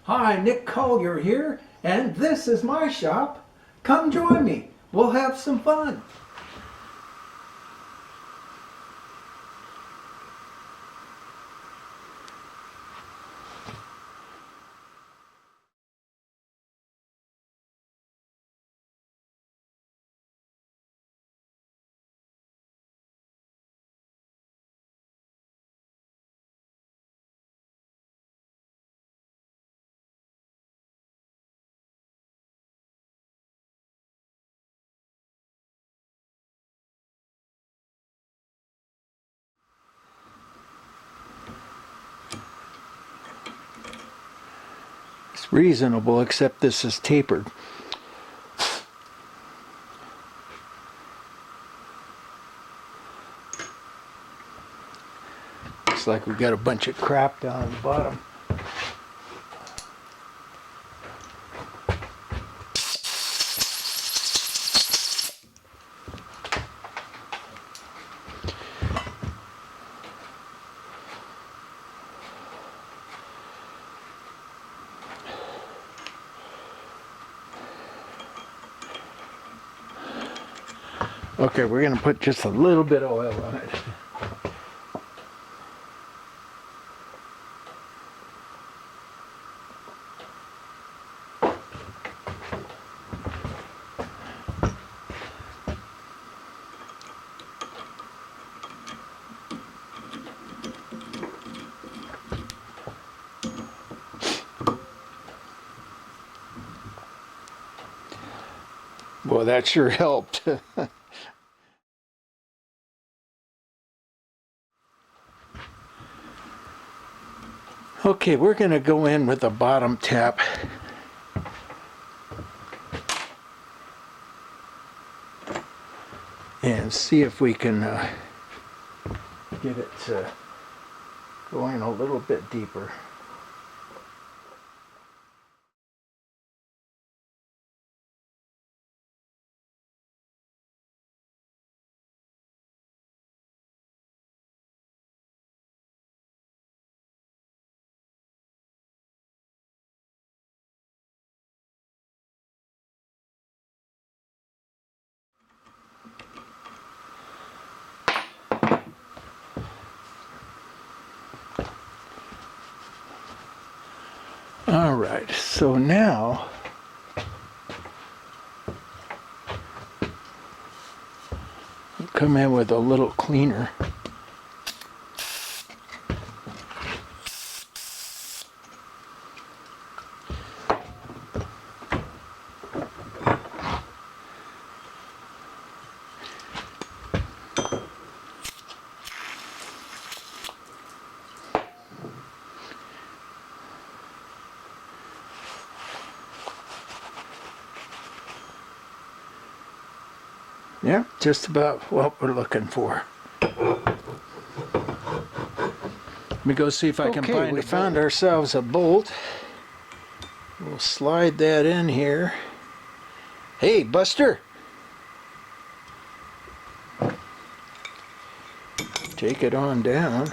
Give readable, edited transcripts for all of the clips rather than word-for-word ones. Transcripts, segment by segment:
Hi, Nick Collier here, and this is my shop. Come join me. We'll have some fun. It's reasonable, except this is tapered. Looks like we got a bunch of crap down at the bottom. Okay, we're going to put just a little bit of oil on it. Well, that sure helped. Okay, we're going to go in with a bottom tap. And see if we can get it going a little bit deeper. All right, so now we'll come in with a little cleaner. Yeah, just about what we're looking for. Let me go see if I can find it. We found ourselves a bolt. We'll slide that in here. Hey, Buster! Take it on down.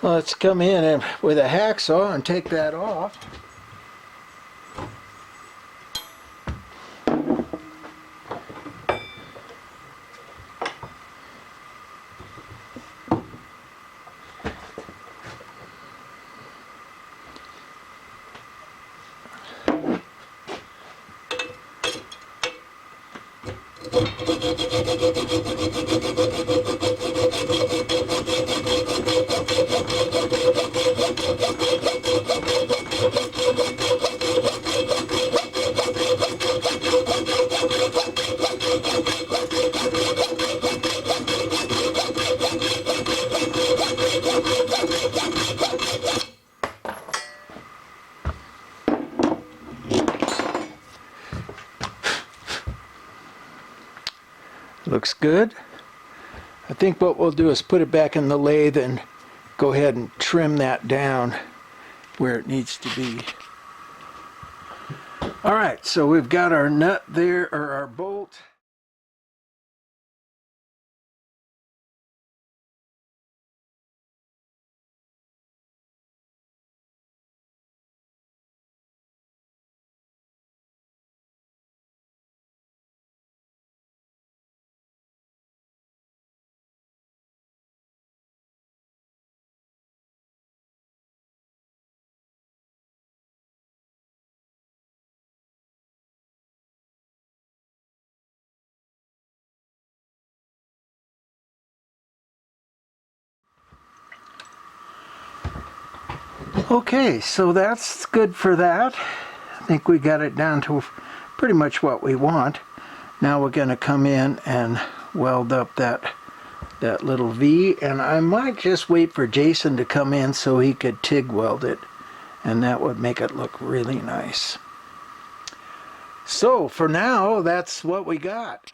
Let's come in and with a hacksaw and take that off. Looks good. I think what we'll do is put it back in the lathe and go ahead and trim that down where it needs to be. All right, so we've got our nut there, or our bolt. Okay, so that's good for that. I think we got it down to pretty much what we want. Now we're going to come in and weld up that little V, and I might just wait for Jason to come in so he could TIG weld it, and that would make it look really nice. So for now, that's what we got.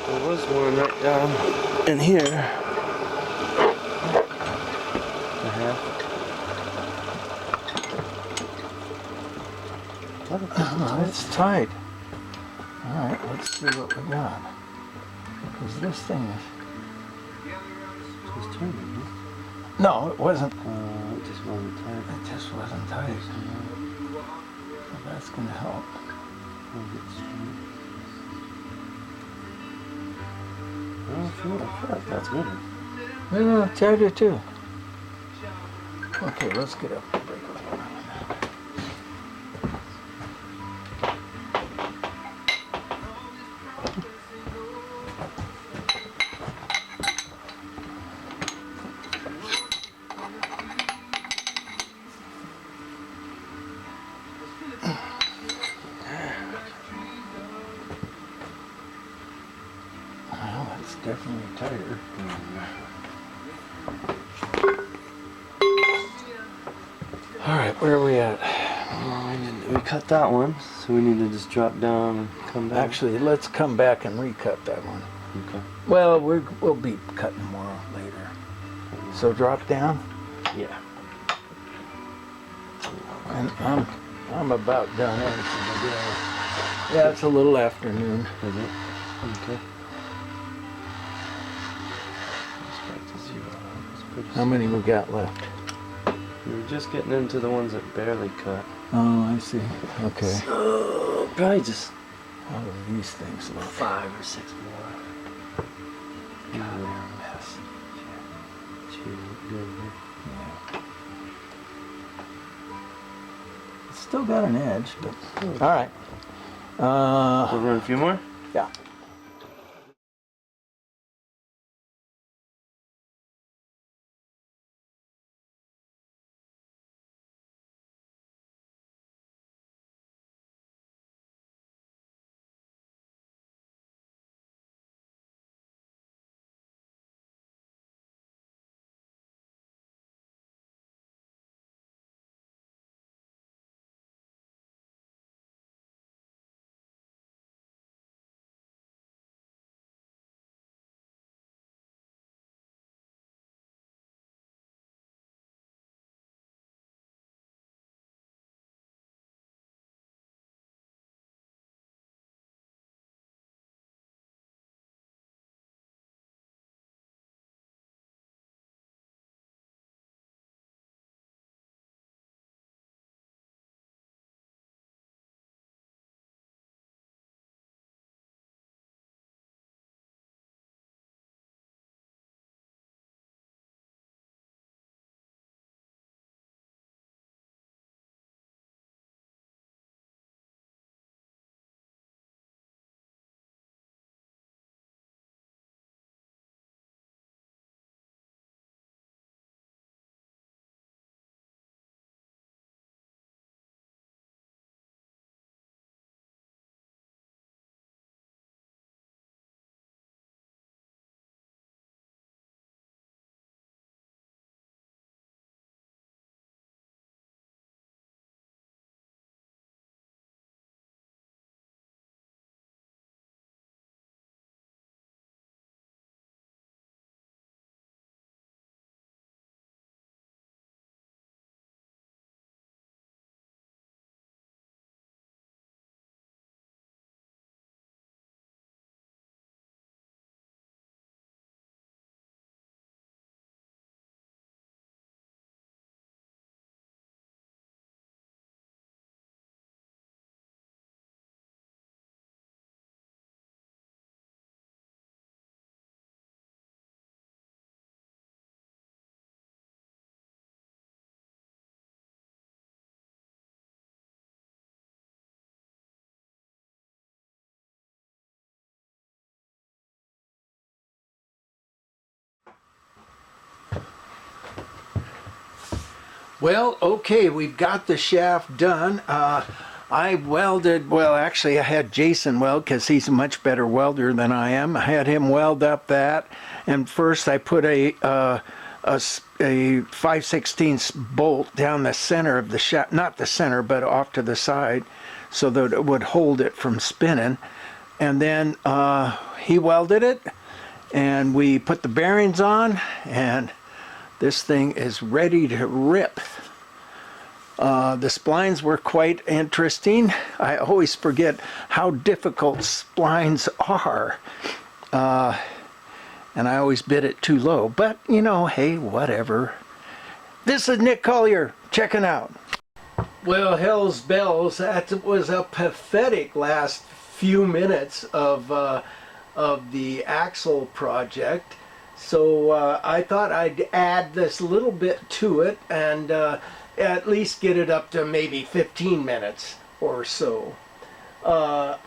There was one right down in here. Oh, it's tight. Alright, let's see what we got. Because this thing is... Just turning, huh? No, it wasn't. It just wasn't tight. It just wasn't tight. So that's going to help. I feel like that's good. Yeah, I do too. Okay, let's get up and break it. Well, it's definitely tighter. All right, where are we at? We cut that one, so we need to just drop down and come back. Actually, let's come back and recut that one. Okay. Well, we'll be cutting more later. So drop down. Yeah. And I'm about done in for the day. Yeah, it's a little afternoon. Is it? Okay. Back to 0. It's pretty How many we got left? We're just getting into the ones that barely cut. Oh, I see. Okay. So, probably just How do these things look? 5 or 6 more. God, they're a mess. Gee, look good, huh? Yeah. It's still got an edge, but all right. We'll run a few more? Yeah. Well, okay, we've got the shaft done. I welded, well, actually, I had Jason weld because he's a much better welder than I am. I had him weld up that, and first I put a 5/16 bolt down the center of the shaft, not the center, but off to the side, so that it would hold it from spinning. And then he welded it, and we put the bearings on, and this thing is ready to rip. The splines were quite interesting. I always forget how difficult splines are. And I always bid it too low. But, you know, hey, whatever. This is Nick Collier, checking out. Well, hell's bells, that was a pathetic last few minutes of the axle project. So I thought I'd add this little bit to it and at least get it up to maybe 15 minutes or so.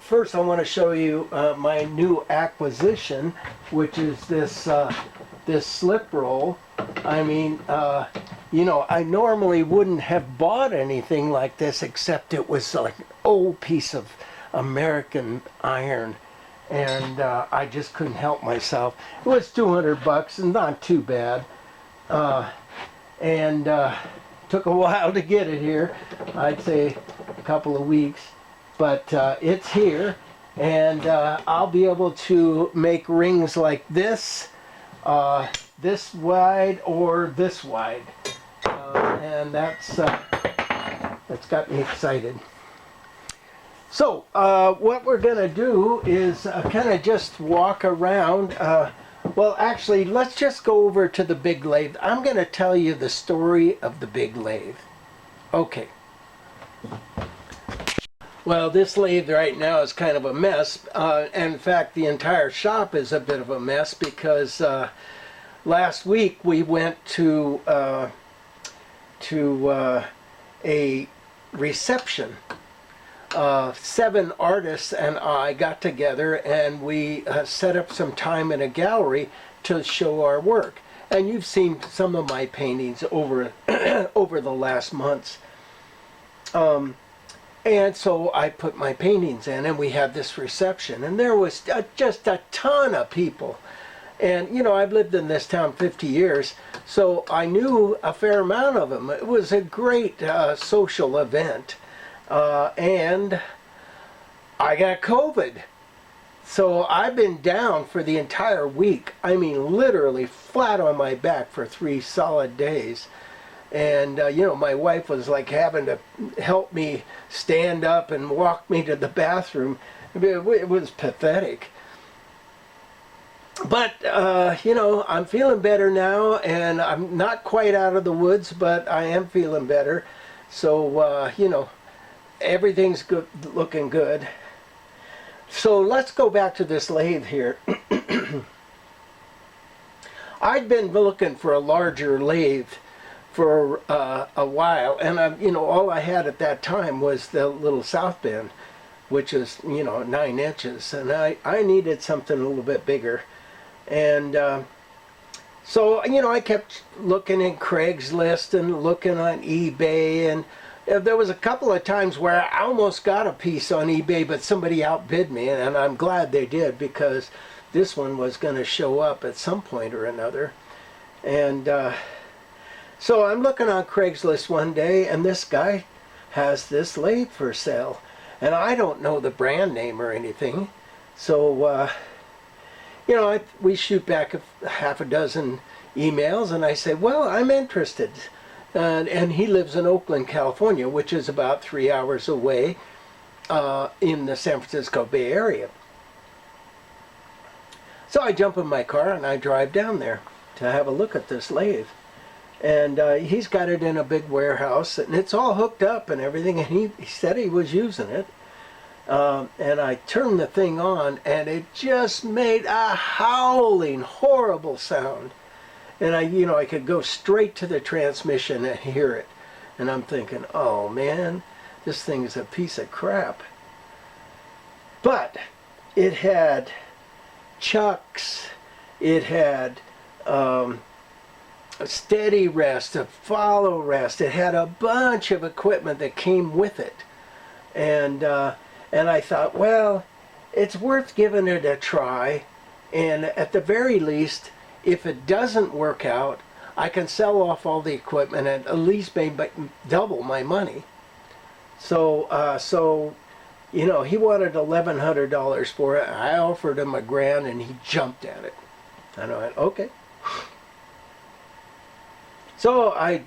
First I want to show you my new acquisition, which is this this slip roll. I mean, you know, I normally wouldn't have bought anything like this except it was like an old piece of American iron, and I just couldn't help myself. It was $200 and not too bad, and took a while to get it here. I'd say a couple of weeks, but it's here, and I'll be able to make rings like this, this wide or this wide, and that's got me excited. So what we're gonna do is kind of just walk around. Well, actually, let's just go over to the big lathe. I'm going to tell you the story of the big lathe. Okay. Well, this lathe right now is kind of a mess. In fact, the entire shop is a bit of a mess because last week we went to a reception. 7 artists and I got together and we set up some time in a gallery to show our work. And you've seen some of my paintings over over the last months. And so I put my paintings in and we had this reception, and there was just a ton of people. And you know, I've lived in this town 50 years, so I knew a fair amount of them. It was a great social event. And I got COVID. So I've been down for the entire week. I mean, literally flat on my back for 3 solid days. And, you know, my wife was like having to help me stand up and walk me to the bathroom. It was pathetic. But, you know, I'm feeling better now, and I'm not quite out of the woods, but I am feeling better. So, you know, everything's good, looking good. So let's go back to this lathe here. I'd been looking for a larger lathe for a while, and you know, all I had at that time was the little South Bend, which is, you know, 9 inches, and I needed something a little bit bigger. And so, you know, I kept looking in Craigslist and looking on eBay, and there was a couple of times where I almost got a piece on eBay, but somebody outbid me, and I'm glad they did, because this one was going to show up at some point or another. And so I'm looking on Craigslist one day, and this guy has this lathe for sale, and I don't know the brand name or anything. So you know, we shoot back half a dozen emails, and I say, well, I'm interested. And he lives in Oakland, California, which is about 3 hours away in the San Francisco Bay Area. So I jump in my car and I drive down there to have a look at this lathe. And he's got it in a big warehouse, and it's all hooked up and everything, and he said he was using it. And I turned the thing on, and it just made a howling, horrible sound. And you know, I could go straight to the transmission and hear it. And I'm thinking, oh man, this thing is a piece of crap. But it had chucks, it had a steady rest, a follow rest. It had a bunch of equipment that came with it. And I thought, well, it's worth giving it a try. And at the very least, if it doesn't work out, I can sell off all the equipment and at least maybe double my money. So, you know, he wanted $1,100 for it. I offered him $1,000 and he jumped at it. And I went, okay. So I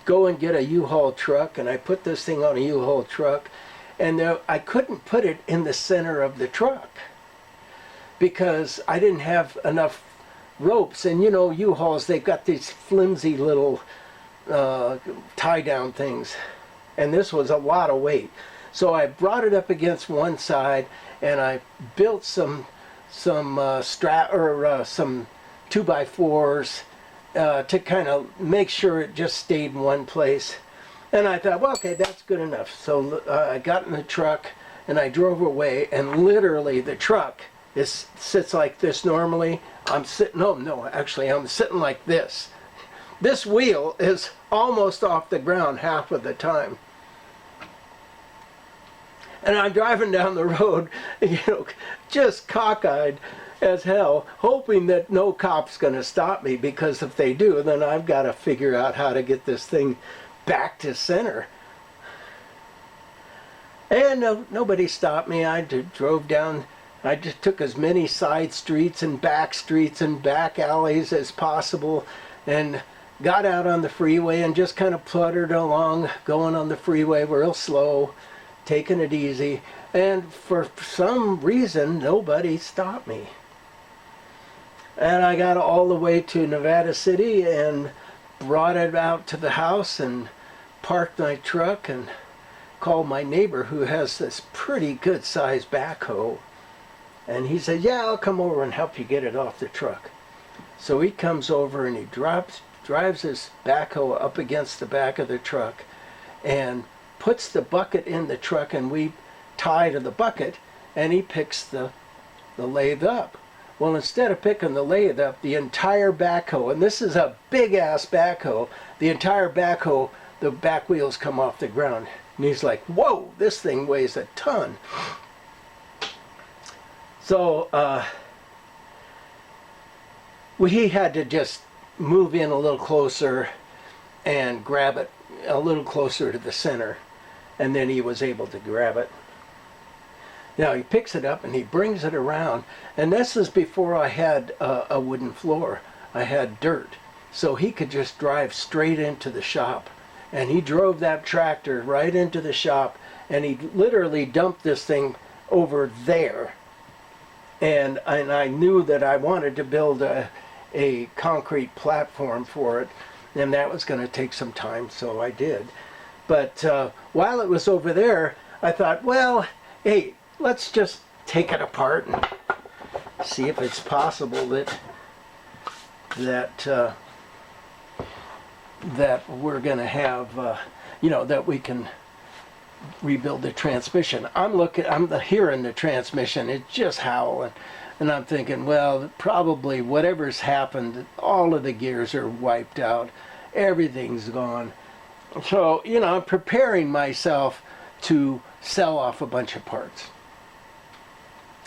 go and get a U-Haul truck, and I put this thing on a U-Haul truck, and I couldn't put it in the center of the truck because I didn't have enough ropes. And you know, U-Hauls, they've got these flimsy little tie-down things, and this was a lot of weight. So I brought it up against one side, and I built some 2x4s to kind of make sure it just stayed in one place. And I thought, well, okay, that's good enough. So I got in the truck and I drove away, and literally the truck sits like this normally. I'm sitting, actually I'm sitting like this. This wheel is almost off the ground half of the time. And I'm driving down the road, you know, just cockeyed as hell, hoping that no cop's going to stop me, because if they do, then I've got to figure out how to get this thing back to center. And nobody stopped me. I drove down. I just took as many side streets and back alleys as possible, and got out on the freeway and just kind of pluttered along, going on the freeway real slow, taking it easy. And for some reason, nobody stopped me. And I got all the way to Nevada City and brought it out to the house and parked my truck and called my neighbor, who has this pretty good sized backhoe. And he said, yeah, I'll come over and help you get it off the truck. So he comes over and he drives his backhoe up against the back of the truck and puts the bucket in the truck, and we tie to the bucket, and he picks the lathe up. Well, instead of picking the lathe up, the entire backhoe, and this is a big ass backhoe, the entire backhoe, the back wheels come off the ground. And he's like, whoa, this thing weighs a ton. So he had to just move in a little closer and grab it a little closer to the center, and then he was able to grab it. Now he picks it up and he brings it around, and this is before I had a wooden floor. I had dirt, so he could just drive straight into the shop. And he drove that tractor right into the shop, and he literally dumped this thing over there. And I knew that I wanted to build a concrete platform for it, and that was going to take some time, so I did. But while it was over there, I thought, well, hey, let's just take it apart and see if it's possible that we're going to have, that we can rebuild the transmission. I'm hearing the transmission, it's just howling. And I'm thinking, well, probably whatever's happened, all of the gears are wiped out. Everything's gone. So, I'm preparing myself to sell off a bunch of parts.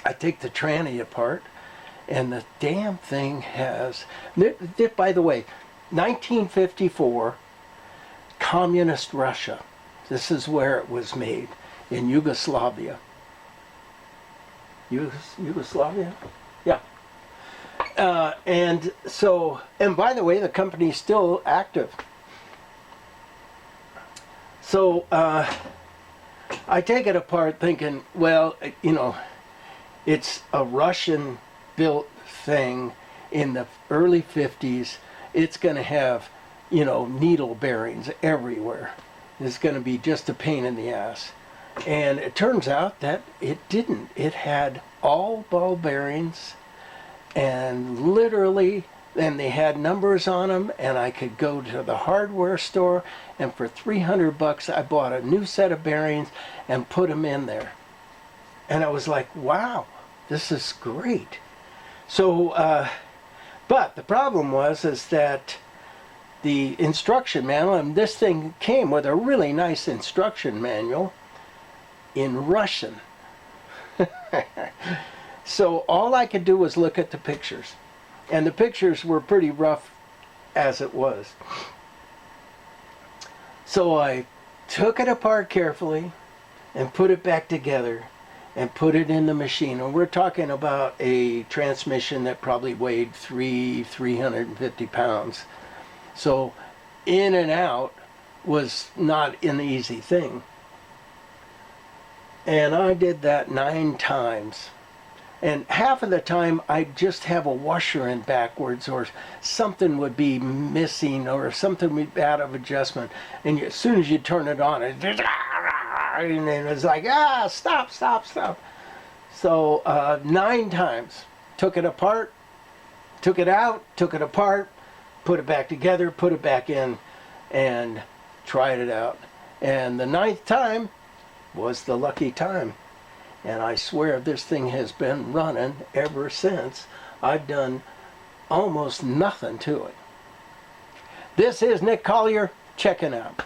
I take the tranny apart, and the damn thing has, by the way, 1954, communist Russia. This is where it was made, in Yugoslavia. Yugoslavia? Yeah. And by the way, the company's still active. So I take it apart thinking, well, it's a Russian-built thing in the early 50s. It's going to have, needle bearings everywhere. It's going to be just a pain in the ass. And it turns out that it didn't. It had all ball bearings, and literally, and they had numbers on them, and I could go to the hardware store, and for $300 I bought a new set of bearings and put them in there. And I was like, wow, this is great. So But the problem was is that the instruction manual, and this thing came with a really nice instruction manual in Russian. So all I could do was look at the pictures. And the pictures were pretty rough as it was. So I took it apart carefully and put it back together and put it in the machine. And we're talking about a transmission that probably weighed 350 pounds. So in and out was not an easy thing. And I did that 9 times. And half of the time I'd just have a washer in backwards, or something would be missing, or something would be out of adjustment. And as soon as you turn it on, it was like, stop, stop, stop. So 9 times. Took it apart, took it out, took it apart, put it back together, put it back in, and tried it out. And the 9th time was the lucky time. And I swear this thing has been running ever since. I've done almost nothing to it. This is Nick Collier, checking out.